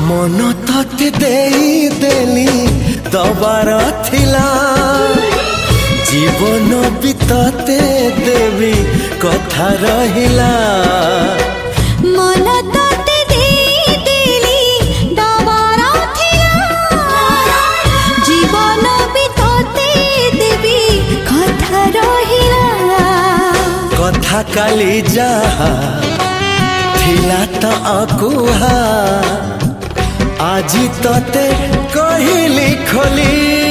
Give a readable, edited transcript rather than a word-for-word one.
मन तते देली दबार थिला जीवन भी तते देवी कथा रहिला मन तते देली दबार थिला जीवन भी तते देवी कथा रहिला कथा काली जहा थिला त अकुहा आज तते कहिली खोली